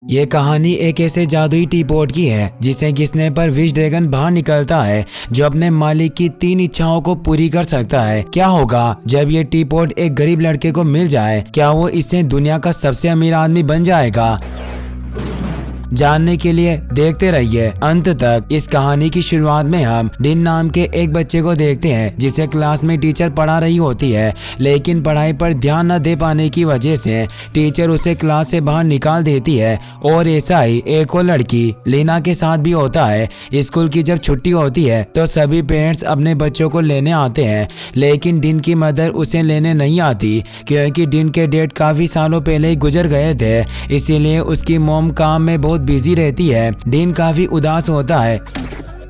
ये कहानी एक ऐसे जादुई टी पॉट की है जिसे घिसने पर विश ड्रैगन बाहर निकलता है जो अपने मालिक की 3 इच्छाओं को पूरी कर सकता है। क्या होगा जब ये टी पॉट एक गरीब लड़के को मिल जाए? क्या वो इससे दुनिया का सबसे अमीर आदमी बन जाएगा? जानने के लिए देखते रहिए अंत तक। इस कहानी की शुरुआत में हम डिन नाम के एक बच्चे को देखते हैं जिसे क्लास में टीचर पढ़ा रही होती है, लेकिन पढ़ाई पर ध्यान न दे पाने की वजह से टीचर उसे क्लास से बाहर निकाल देती है। और ऐसा ही एक और लड़की लीना के साथ भी होता है। स्कूल की जब छुट्टी होती है तो सभी पेरेंट्स अपने बच्चों को लेने आते हैं, लेकिन डिन की मदर उसे लेने नहीं आती क्योंकि डिन के डैड काफी सालों पहले ही गुजर गए थे, इसीलिए उसकी मॉम काम में बहुत बिजी रहती है। डिन काफी उदास होता है।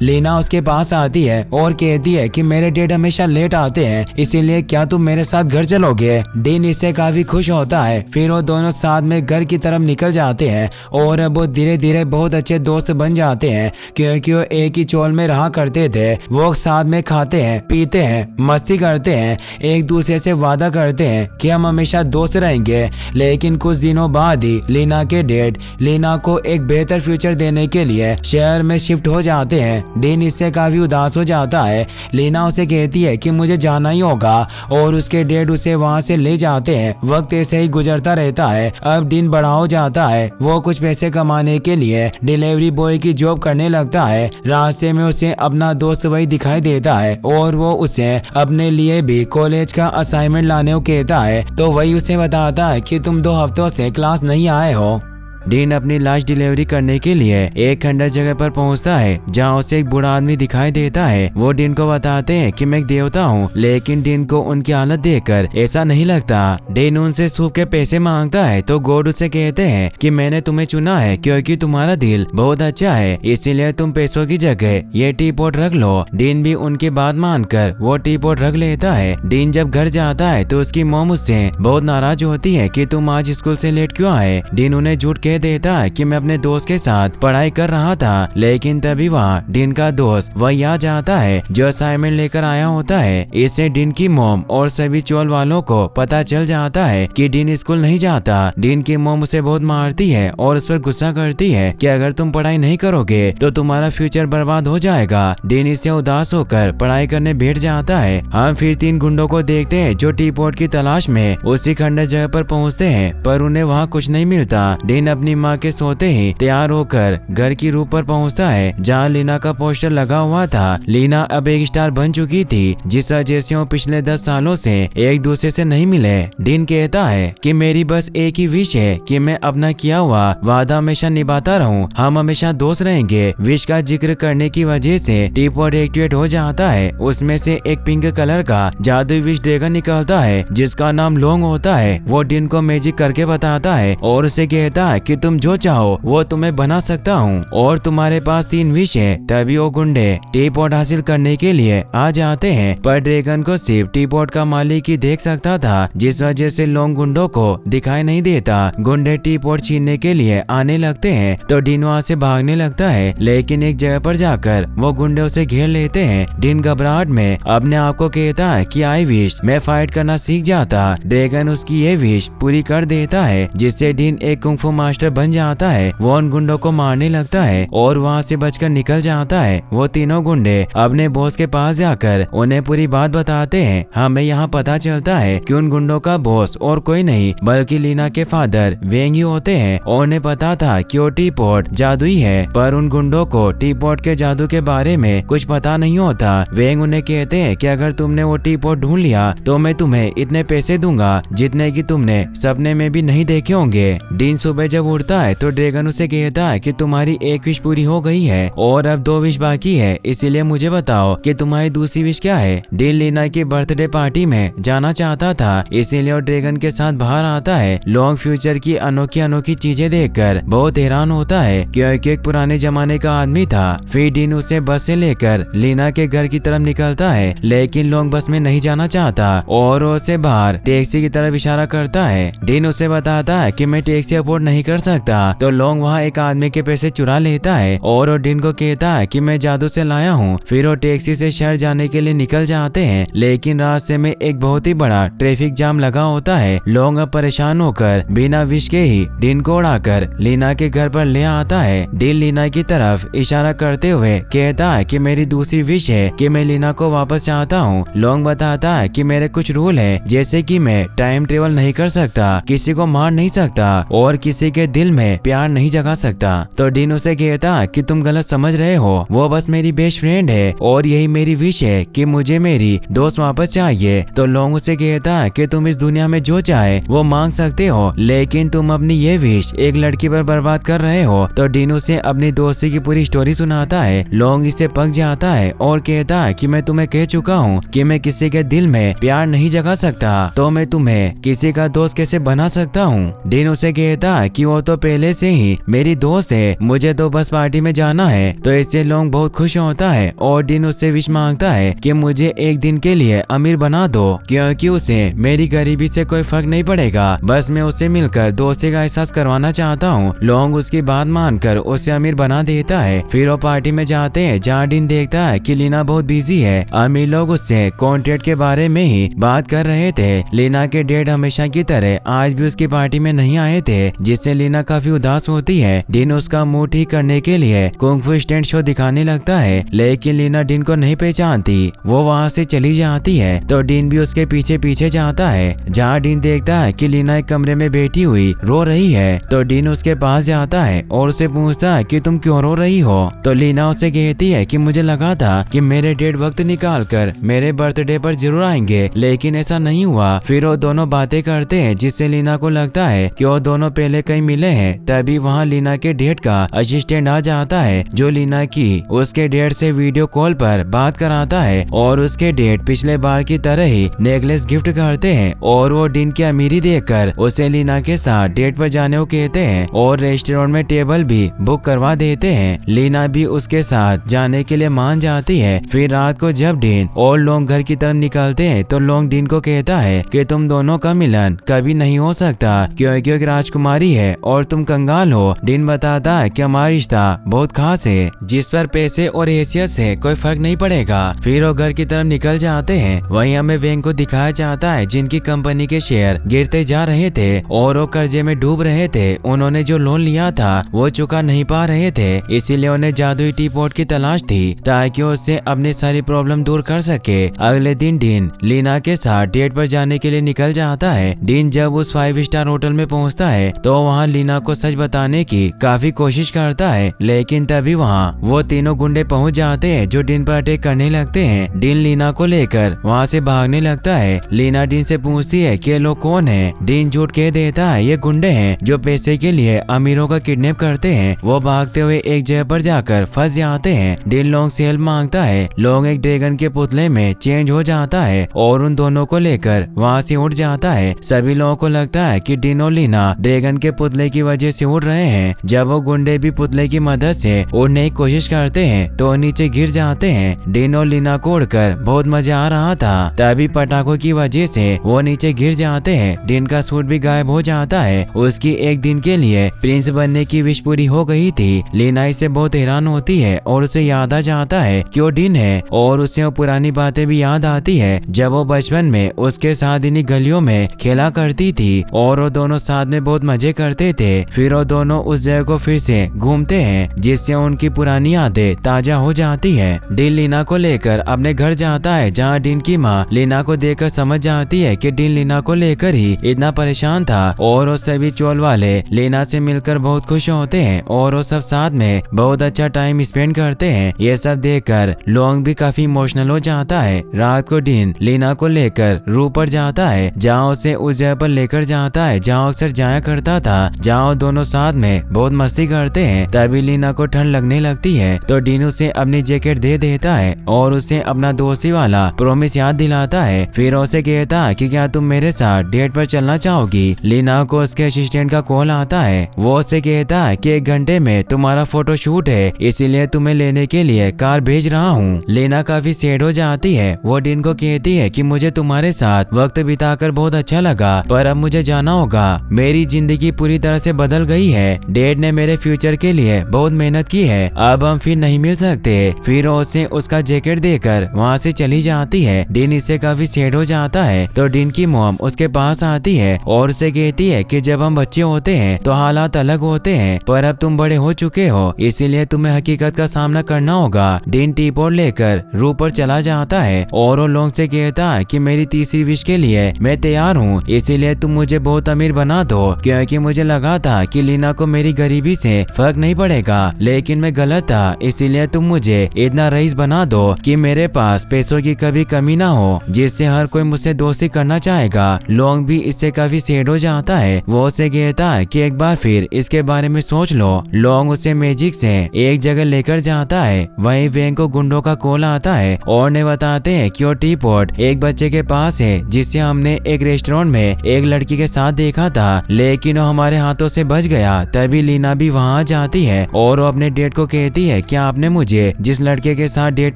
लीना उसके पास आती है और कहती है कि मेरे डैड हमेशा लेट आते हैं, इसीलिए क्या तुम मेरे साथ घर चलोगे? डिन इससे काफी खुश होता है। फिर वो दोनों साथ में घर की तरफ निकल जाते हैं और वो धीरे धीरे बहुत अच्छे दोस्त बन जाते हैं क्योंकि वो एक ही चौल में रहा करते थे। वो साथ में खाते हैं, पीते हैं, मस्ती करते हैं, एक दूसरे से वादा करते हैं कि हम हमेशा दोस्त रहेंगे। लेकिन कुछ दिनों बाद ही लीना के डैड लीना को एक बेहतर फ्यूचर देने के लिए शहर में शिफ्ट हो जाते हैं। डिन इससे काफी उदास हो जाता है। लीना उसे कहती है कि मुझे जाना ही होगा और उसके डैड उसे वहां से ले जाते हैं। वक्त ऐसे ही गुजरता रहता है। अब डिन बड़ा हो जाता है। वो कुछ पैसे कमाने के लिए डिलीवरी बॉय की जॉब करने लगता है। रास्ते में उसे अपना दोस्त वही दिखाई देता है और वो उसे अपने लिए भी कॉलेज का असाइनमेंट लाने को कहता है, तो वही उसे बताता है कि तुम 2 हफ्तों से क्लास नहीं आए हो। डिन अपनी लाश डिलीवरी करने के लिए एक खंडर जगह पर पहुंचता है जहां उसे एक बूढ़ा आदमी दिखाई देता है। वो डिन को बताते हैं कि मैं एक देवता हूं, लेकिन डिन को उनकी हालत देखकर ऐसा नहीं लगता। डिन उनसे सूप के पैसे मांगता है तो गॉड उसे कहते हैं कि मैंने तुम्हें चुना है क्योंकि तुम्हारा दिल बहुत अच्छा है, इसीलिए तुम पैसों की जगह ये टी पॉट रख लो। डिन भी उनकी बात मानकर वो टी पॉट रख लेता है। डिन जब घर जाता है तो उसकी मॉम उससे बहुत नाराज होती है कि तुम आज स्कूल से लेट क्यों आए। डिन उन्हें झूठ देता है कि मैं अपने दोस्त के साथ पढ़ाई कर रहा था, लेकिन तभी वहाँ डिन का दोस्त वही आ जाता है जो असाइनमेंट लेकर आया होता है। इससे डिन की मॉम और सभी चोल वालों को पता चल जाता है कि डिन स्कूल नहीं जाता। डिन की मॉम उसे बहुत मारती है और उस पर गुस्सा करती है कि अगर तुम पढ़ाई नहीं करोगे तो तुम्हारा फ्यूचर बर्बाद हो जाएगा। डिन इससे उदास होकर पढ़ाई करने बैठ जाता है। हम फिर 3 गुंडों को देखते हैं जो टी पॉट की तलाश में उसी खंडर जगह पर पहुँचते हैं, पर उन्हें वहाँ कुछ नहीं मिलता। डिन अपनी माँ के सोते ही तैयार होकर घर की रूफ पर पहुंचता है जहां लीना का पोस्टर लगा हुआ था। लीना अब एक स्टार बन चुकी थी, जिस वजह से वो पिछले 10 सालों से एक दूसरे से नहीं मिले। डिन कहता है कि मेरी बस एक ही विश है कि मैं अपना किया हुआ वादा हमेशा निभाता रहूं, हम हमेशा दोस्त रहेंगे। विश का जिक्र करने की वजह से टी पॉट एक्टिवेट हो जाता है। उसमें से एक पिंक कलर का जादुई विश ड्रैगन निकलता है जिसका नाम लोंग होता है। वो डिन को मैजिक करके बताता है और उसे कहता है कि तुम जो चाहो वो तुम्हें बना सकता हूँ और तुम्हारे पास 3 विश है। तभी वो गुंडे टी पॉट हासिल करने के लिए आ जाते हैं, पर ड्रैगन को सिर्फ टी पॉट का मालिक ही देख सकता था, जिस वजह से लोग गुंडों को दिखाई नहीं देता। गुंडे टी पॉट छीनने के लिए आने लगते हैं तो डिन वहाँ से भागने लगता है, लेकिन एक जगह पर जाकर वो गुंडे उसे घेर लेते हैं। डिन घबराहट में अपने आप को कहता है कि आई विश मैं फाइट करना सीख जाता। ड्रैगन उसकी ये विश पूरी कर देता है, जिससे डिन एक कुंग-फू मास्टर बन जाता है। वो उन गुंडों को मारने लगता है और वहाँ से बचकर निकल जाता है। वो तीनों गुंडे अपने बॉस के पास जाकर उन्हें पूरी बात बताते हैं। हमें यहाँ पता चलता है कि उन गुंडों का बॉस और कोई नहीं बल्कि लीना के फादर वेंग ही होते हैं और उन्हें पता था कि वो टी पॉट जादुई है, पर उन गुंडों को टी पॉट के जादू के बारे में कुछ पता नहीं होता। वेंग उन्हें कहते हैं कि अगर तुमने वो टी पॉट ढूंढ लिया तो मैं तुम्हें इतने पैसे दूंगा जितने की तुमने सपने में भी नहीं देखे होंगे। डिन सुबह जब उठता है तो ड्रैगन उसे कहता है कि तुम्हारी एक विश पूरी हो गई है और अब 2 विश बाकी है, इसीलिए मुझे बताओ कि तुम्हारी दूसरी विश क्या है। डिन लीना की बर्थडे पार्टी में जाना चाहता था, इसीलिए वो ड्रैगन के साथ बाहर आता है। लॉन्ग फ्यूचर की अनोखी अनोखी चीजें देखकर बहुत हैरान होता है क्योंकि एक पुराने जमाने का आदमी था। फिर डिन उसे बस से लेकर लीना के घर की तरफ निकलता है, लेकिन लॉन्ग बस में नहीं जाना चाहता और उसे बाहर टैक्सी की तरफ इशारा करता है। डिन उसे बताता है कि मैं टैक्सी अफोर्ड नहीं कर कर सकता। तो लोंग वहाँ एक आदमी के पैसे चुरा लेता है और वो डिन को कहता है कि मैं जादू से लाया हूँ। फिर वो टैक्सी से शहर जाने के लिए निकल जाते हैं, लेकिन रास्ते में एक बहुत ही बड़ा ट्रैफिक जाम लगा होता है। लोंग अब परेशान होकर बिना विश के ही डिन को उड़ाकर लीना के घर पर ले आता है। डिन लीना की तरफ इशारा करते हुए कहता है कि मेरी दूसरी विश है कि मैं लीना को वापस चाहता हूँ। लोंग बताता है कि मेरे कुछ रूल है, जैसे कि मैं टाइम ट्रेवल नहीं कर सकता, किसी को मार नहीं सकता और किसी के दिल में प्यार नहीं जगा सकता। तो डिन उसे कहता है कि तुम गलत समझ रहे हो, वो बस मेरी बेस्ट फ्रेंड है और यही मेरी विश है कि मुझे मेरी दोस्त वापस चाहिए। तो लोंग उसे कहता है कि तुम इस दुनिया में जो चाहे वो मांग सकते हो, लेकिन तुम अपनी ये विश एक लड़की पर बर्बाद कर रहे हो। तो डिन उसे अपनी दोस्ती की पूरी स्टोरी सुनाता है। लोंग इससे पक जाता है और कहता है कि मैं तुम्हें कह चुका हूँ कि मैं किसी के दिल में प्यार नहीं जगा सकता, तो मैं तुम्हें किसी का दोस्त कैसे बना सकता हूँ। डिन उसे कहता है कि वो तो पहले से ही मेरी दोस्त है, मुझे तो बस पार्टी में जाना है। तो इससे लोंग बहुत खुश होता है और डिन उससे विश मांगता है कि मुझे एक दिन के लिए अमीर बना दो, क्योंकि उसे मेरी गरीबी से कोई फर्क नहीं पड़ेगा, बस मैं उससे मिलकर दोस्ती का एहसास करवाना चाहता हूँ। लोंग उसकी बात मानकर उसे अमीर बना देता है। फिर वो पार्टी में जाते हैं जहाँ डिन देखता है कि लीना बहुत बिजी है। अमीर लोग उससे कॉन्ट्रैक्ट के बारे में ही बात कर रहे थे। लीना के डैड हमेशा की तरह आज भी उसकी पार्टी में नहीं आए थे, जिससे लीना काफी उदास होती है। डिन उसका मूड ठीक करने के लिए कुंग फू स्टैंड शो दिखाने लगता है, लेकिन लीना डिन को नहीं पहचानती, वो वहाँ से चली जाती है। तो डिन भी उसके पीछे पीछे जाता है, जहाँ डिन देखता है कि लीना एक कमरे में बैठी हुई रो रही है। तो डिन उसके पास जाता है और उसे पूछता है कि तुम क्यों रो रही हो। तो लीना उसे कहती है कि मुझे लगा था कि मेरे डैड वक्त निकाल कर मेरे बर्थडे पर जरूर आएंगे, लेकिन ऐसा नहीं हुआ। फिर वो दोनों बातें करते हैं, जिससे लीना को लगता है कि वो दोनों पहले कहीं मिले हैं। तभी वहाँ लीना के डैड का असिस्टेंट आ जाता है, जो लीना की उसके डैड से वीडियो कॉल पर बात कराता है और उसके डैड पिछले बार की तरह ही नेकलेस गिफ्ट करते हैं और वो डिन की अमीरी देखकर उसे लीना के साथ डेट पर जाने को कहते हैं और रेस्टोरेंट में टेबल भी बुक करवा देते हैं। लीना भी उसके साथ जाने के लिए मान जाती है। फिर रात को जब डिन और लोंग घर की तरफ निकलते हैं, तो लोंग डिन को कहता है कि तुम दोनों का मिलन कभी नहीं हो सकता, क्योंकि एक राजकुमारी है और तुम कंगाल हो। डिन बताता है कि हमारा रिश्ता बहुत खास है, जिस पर पैसे और हैसियत से कोई फर्क नहीं पड़ेगा। फिर वो घर की तरफ निकल जाते हैं। वहीं हमें वेंग को दिखाया जाता है, जिनकी कंपनी के शेयर गिरते जा रहे थे और वो कर्जे में डूब रहे थे। उन्होंने जो लोन लिया था वो चुका नहीं पा रहे थे, इसीलिए उन्हें जादुई टी पॉट की तलाश थी ताकि उससे अपनी सारी प्रॉब्लम दूर कर सके। अगले दिन डिन लीना के साथ डेट पर जाने के लिए निकल जाता है। डिन जब उस 5 स्टार होटल में पहुंचता है तो वहां लीना को सच बताने की काफी कोशिश करता है, लेकिन तभी वहां वो तीनों गुंडे पहुंच जाते हैं जो डिन पर अटैक करने लगते हैं। डिन लीना को लेकर वहां से भागने लगता है। लीना डिन से पूछती है कि लोग कौन है। डिन झूठ कह देता है ये गुंडे हैं जो पैसे के लिए अमीरों का किडनैप करते हैं। वो भागते हुए एक जगह पर जाकर फंस जाते हैं। डिन लोंग से हेल्प मांगता है। लोंग एक ड्रैगन के पुतले में चेंज हो जाता है और उन दोनों को लेकर वहाँ से उड़ जाता है। सभी लोगों को लगता है कि डिन और लीना ड्रैगन के पुतले की वजह से उड़ रहे हैं। जब वो गुंडे भी पुतले की मदद से उड़ने की कोशिश करते हैं तो नीचे गिर जाते हैं। डिन और लीना को उड़कर बहुत मजा आ रहा था, तभी पटाखों की वजह से वो नीचे गिर जाते हैं। डिन का सूट भी गायब हो जाता है। उसकी एक दिन के लिए प्रिंस बनने की विश पूरी हो गई थी। लीना इससे बहुत हैरान होती है और उसे याद आ जाता है कि वो डिन है और उसे वो पुरानी बातें भी याद आती है जब वो बचपन में उसके साथ इन्हीं गलियों में खेला करती थी और वो दोनों साथ में बहुत मजे करते थे। फिर वो दोनों उस जगह को फिर से घूमते हैं, जिससे उनकी पुरानी यादें ताजा हो जाती है। डिन लीना को लेकर अपने घर जाता है, जहाँ डिन की माँ लीना को देखकर समझ जाती है कि डिन लीना को लेकर ही इतना परेशान था और वो सभी चोल वाले लीना से मिलकर बहुत खुश होते हैं और वो सब साथ में बहुत अच्छा टाइम स्पेंड करते हैं। ये सब देखकर लोंग भी काफी इमोशनल हो जाता है। रात को डिन लीना को लेकर रूम पर जाता है, जहाँ उसे उस जगह पर लेकर जाता है जहाँ अक्सर जाया करता था, जहाँ दोनों साथ में बहुत मस्ती करते हैं। तभी लीना को ठंड लगने लगती है तो डिन उसे अपनी जैकेट दे देता है और उसे अपना दोस्ती वाला प्रॉमिस याद दिलाता है। फिर उसे कहता है कि क्या तुम मेरे साथ डेट पर चलना चाहोगी। लीना को उसके असिस्टेंट का कॉल आता है। वो उसे कहता है कि 1 घंटे में तुम्हारा फोटो शूट है, इसीलिए तुम्हें लेने के लिए कार भेज रहा हूँ। लीना काफी सैड हो जाती है। वो डिन को कहती है कि मुझे तुम्हारे साथ वक्त बिताकर बहुत अच्छा लगा, पर अब मुझे जाना होगा। मेरी जिंदगी पूरी तरह से बदल गई है। डैड ने मेरे फ्यूचर के लिए बहुत मेहनत की है, अब हम फिर नहीं मिल सकते। फिर उसे उसका जैकेट देकर वहाँ से चली जाती है। डिन इससे काफी सैड हो जाता है तो डिन की मॉम उसके पास आती है और उसे कहती है कि जब हम बच्चे होते हैं तो हालात अलग होते हैं, पर अब तुम बड़े हो चुके हो, इसीलिए तुम्हें हकीकत का सामना करना होगा। डिन टीपॉट लेकर रूम पर चला जाता है और वो लोग से कहता है कि मेरी तीसरी विश के लिए मैं तैयार हूँ, इसीलिए तुम मुझे बहुत अमीर बना दो, क्योंकि मुझे लगा था कि लीना को मेरी गरीबी से फर्क नहीं पड़ेगा, लेकिन मैं गलत था। इसीलिए तुम मुझे इतना रईस बना दो कि मेरे पास पैसों की कभी कमी ना हो, जिससे हर कोई मुझसे दोस्ती करना चाहेगा। लोंग भी इससे काफी सैड हो जाता है। वो उसे कहता है कि एक बार फिर इसके बारे में सोच लो। लोंग उसे मैजिक से एक जगह लेकर जाता है। वहीं वेंग को गुंडों का कॉल आता है और ने बताते हैं कि वो टीपॉट एक बच्चे के पास है, जिसे हमने एक रेस्टोरेंट में एक लड़की के साथ देखा था, लेकिन वो हमारे हाथों से बच गया। तभी लीना भी वहाँ जाती है और वो अपने डेट को कहती है कि आपने मुझे जिस लड़के के साथ डेट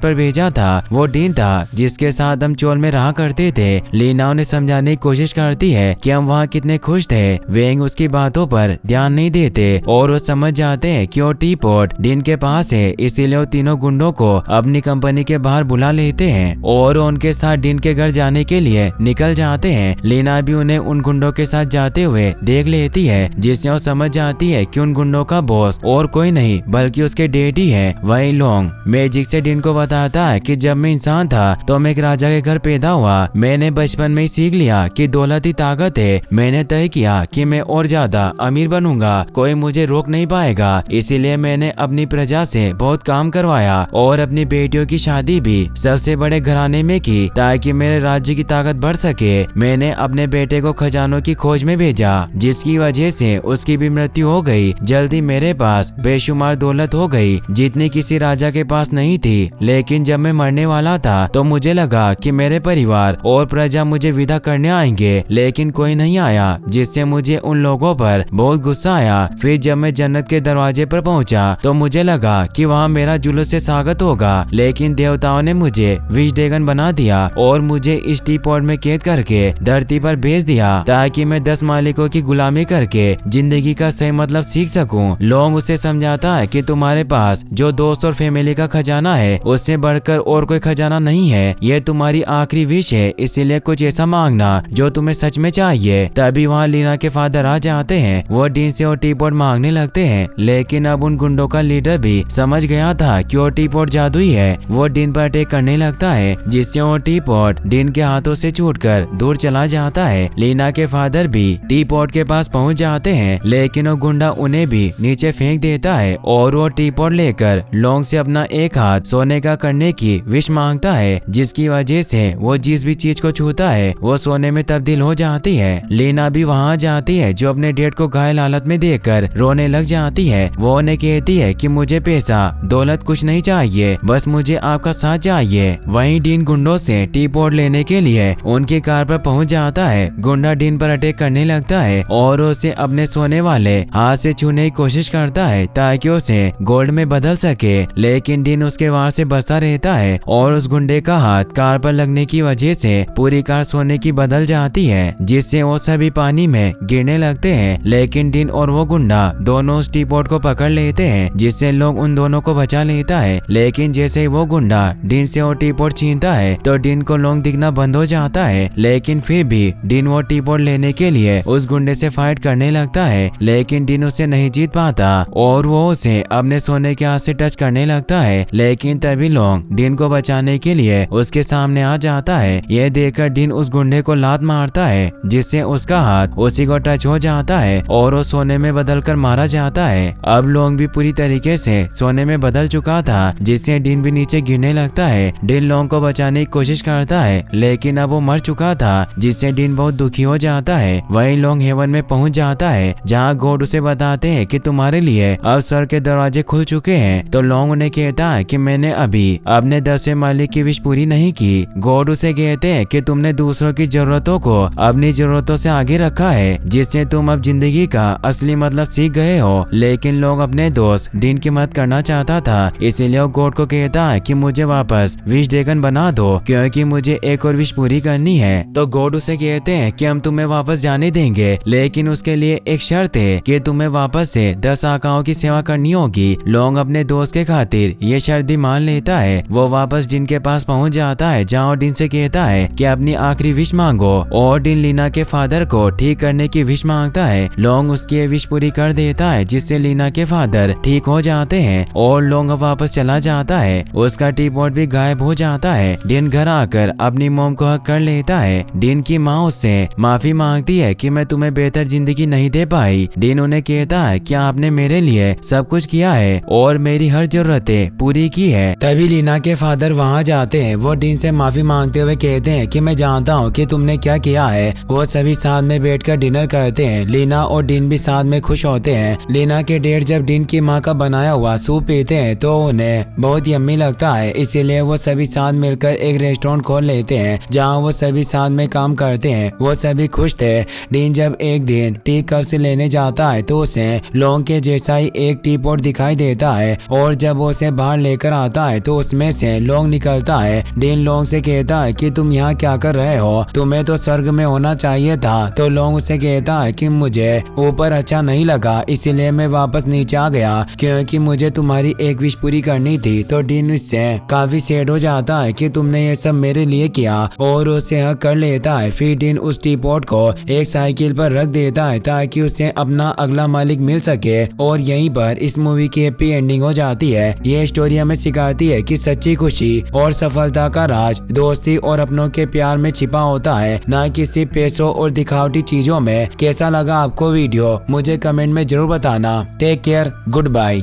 पर भेजा था वो डिन था, जिसके साथ हम चोल में रहा करते थे। लीना उन्हें समझाने की कोशिश करती है कि हम वहाँ कितने खुश थे। वेंग उसकी बातों पर ध्यान नहीं देते और वो समझ जाते हैं कि वो टीपॉट डिन के पास है, इसीलिए वो तीनों गुंडों को अपनी कंपनी के बाहर बुला लेते हैं और उनके साथ डिन के घर जाने के लिए निकल जाते हैं। लीना भी उन्हें उन गुंडों के साथ जाते हुए देख लेती है, जिससे वो समझ जाती है कि उन गुंडों का बॉस और कोई नहीं बल्कि उसके डैड ही है। वही लोंग मैजिक से डिन को बताता है कि जब मैं इंसान था तो मैं एक राजा के घर पैदा हुआ। मैंने बचपन में ही सीख लिया कि दौलत ही ताकत है। मैंने तय किया कि मैं और ज्यादा अमीर बनूंगा, कोई मुझे रोक नहीं पाएगा। इसीलिए मैंने अपनी प्रजा से बहुत काम करवाया और अपनी बेटियों की शादी भी सबसे बड़े घराने में की, ताकि मेरे राज्य की ताकत बढ़ सके। मैंने अपने बेटे को खजानों की खोज में भेजा, जिसकी वजह से उसकी भी मृत्यु हो गई। जल्दी मेरे पास बेशुमार दौलत हो गई, जितनी किसी राजा के पास नहीं थी। लेकिन जब मैं मरने वाला था तो मुझे लगा कि मेरे परिवार और प्रजा मुझे विदा करने आएंगे, लेकिन कोई नहीं आया, जिससे मुझे उन लोगों पर बहुत गुस्सा आया। फिर जब मैं जन्नत के दरवाजे पर पहुंचा तो मुझे लगा कि वहाँ मेरा जुलूस से स्वागत होगा, लेकिन देवताओं ने मुझे विश ड्रैगन बना दिया और मुझे इस टीपॉट में कैद करके धरती पर भेज दिया, ताकि मैं 10 मालिकों की गुलामी करके जिंदगी का सही मतलब सीख सकूं। लोंग उसे समझाता है कि तुम्हारे पास जो दोस्त और फैमिली का खजाना है उससे बढ़कर और कोई खजाना नहीं है। यह तुम्हारी आखिरी विश है, इसीलिए कुछ ऐसा मांगना जो तुम्हें सच में चाहिए। तभी वहाँ लीना के फादर आ जाते हैं। वो डिन से वो टीपॉट मांगने लगते हैं, लेकिन अब उन गुंडों का लीडर भी समझ गया था कि वो टीपॉट जादुई है। वो डिन पर अटैक करने लगता है, जिससे वो टीपॉट डिन के हाथों से छूटकर दूर चला जाता है। लीना के फादर भी टीपॉट के पास पहुंच जाते हैं, लेकिन वो गुंडा उन्हें भी नीचे फेंक देता है और वो टीपॉट लेकर लोंग से अपना एक हाथ सोने का करने की विश मांगता है, जिसकी वजह से वो जिस भी चीज को छूता है वो सोने में तब्दील हो जाती है। लीना भी वहाँ जाती है, जो अपने डैड को घायल हालत में देखकर रोने लग जाती है। वो उन्हें कहती है कि मुझे पैसा दौलत कुछ नहीं चाहिए, बस मुझे आपका साथ चाहिए। वहीं डिन गुंडों से टीपॉट लेने के लिए उनकी कार पर पहुंच जाता है। गुंडा डिन पर अटैक करने लगता है और उसे अपने सोने वाले हाथ से छूने की कोशिश करता है, ताकि उसे गोल्ड में बदल सके, लेकिन डिन उसके वार से बचता रहता है और उस गुंडे का हाथ कार पर लगने की वजह से पूरी कार सोने की बदल जाती है, जिससे वो सभी पानी में गिरने लगते हैं। लेकिन डिन और वो गुंडा दोनों उस टीपॉट को पकड़ लेते हैं, जिससे लोग उन दोनों को बचा लेता है। लेकिन जैसे ही वो गुंडा डिन से वो टीपॉट छीनता है तो डिन को लोग दिखना बंद हो जाता है, लेकिन फिर भी डिन वो टीपॉट लेने के लिए उस गुंडे से फाइट करने लगता है, लेकिन डिन उसे नहीं जीत पाता और वो उसे अपने सोने के हाथ से टच करने लगता है। लेकिन तभी लोंग डिन को बचाने के लिए उसके सामने आ जाता है। यह देखकर डिन उस गुंडे को लात मारता है, जिससे उसका हाथ उसी को टच हो जाता है और वो सोने में बदलकर मारा जाता है। अब लोंग भी पूरी तरीके से सोने में बदल चुका था, जिससे डिन भी नीचे गिरने लगता है। डिन लोंग को बचाने की कोशिश करता है, लेकिन अब वो मर चुका था, जिससे डिन बहुत दुखी हो जाता है। वही लोंग हेवन में पहुंच जाता है, जहाँ गॉड उसे बताते हैं कि तुम्हारे लिए अब स्वर्ग के दरवाजे खुल चुके हैं। तो लोंग उन्हें कहता है कि मैंने अभी अपने 10वें मालिक की विश पूरी नहीं की। गॉड उसे कहते हैं कि तुमने दूसरों की जरूरतों को अपनी जरूरतों से आगे रखा है, जिससे तुम अब जिंदगी का असली मतलब सीख गए हो। लेकिन लोग अपने दोस्त डिन की मदद करना चाहता था, इसीलिए वो गॉड को कहता है कि मुझे वापस विश ड्रैगन बना दो, क्योंकि मुझे एक और विश पूरी करनी है। तो गॉड उसे कहते हैं कि हम तुम्हें वापस जाने देंगे, लेकिन उसके लिए एक शर्त है कि तुम्हें वापस से 10 आकाओं की सेवा करनी होगी। लोंग अपने दोस्त के खातिर ये शर्त भी मान लेता है। वो वापस डिन के पास पहुंच जाता है जहाँ डिन से कहता है कि अपनी आखिरी विश मांगो और डिन लीना के फादर को ठीक करने की विश मांगता है। लोंग उसकी ये विश पूरी कर देता है जिससे लीना के फादर ठीक हो जाते हैं और लोंग वापस चला जाता है। उसका टी पॉट भी गायब हो जाता है। डिन घर आकर अपनी मोम को हक कर लेता है। डिन की माँ उससे माफी मांगती है कि मैं तुम्हें बेहतर जिंदगी नहीं दे पाई। डिन उन्हें कहता है कि आपने मेरे लिए सब कुछ किया है और मेरी हर जरूरतें पूरी की है। तभी लीना के फादर वहाँ जाते हैं। वो डिन से माफी मांगते हुए कहते हैं कि मैं जानता हूँ कि तुमने क्या किया है। वो सभी साथ में बैठकर डिनर करते हैं। लीना और डिन भी साथ में खुश होते हैं। लीना के डैड जब डिन की माँ का बनाया हुआ सूप पीते हैं तो उन्हें बहुत यम्मी लगता है, इसीलिए वो सभी साथ मिलकर एक रेस्टोरेंट खोल लेते हैं जहाँ वो सभी साथ में काम करते हैं। वो सभी खुश थे। डिन जब एक दिन टी कप से लेने जाता है तो उसे लोंग के जैसा ही एक टी पॉट दिखाई देता है और जब वो उसे बाहर लेकर आता है तो उसमें से लोंग निकलता है। डिन लोंग से कहता है कि तुम यहाँ क्या कर रहे हो, तुम्हें तो स्वर्ग में होना चाहिए था। तो लोंग उसे कहता है कि मुझे ऊपर अच्छा नहीं लगा इसीलिए मैं वापस नीचे आ गया क्योंकि मुझे तुम्हारी एक विश पूरी करनी थी। तो डिन इससे काफी सैड हो जाता है कि तुमने ये सब मेरे लिए किया और उसे हक कर लेता है। फिर डिन उस टी पॉट को एक साइकिल पर रख देता है ताकि उसे अपना अगला मालिक मिल सके और यहीं पर इस मूवी की हैप्पी एंडिंग हो जाती है। ये स्टोरी हमें सिखाती है कि सच्ची खुशी और सफलता का राज दोस्ती और अपनों के प्यार में छिपा होता है, न कि सिर्फ पैसों और दिखावटी चीजों में। कैसा लगा आपको वीडियो मुझे कमेंट में जरूर बताना। Take care, good bye.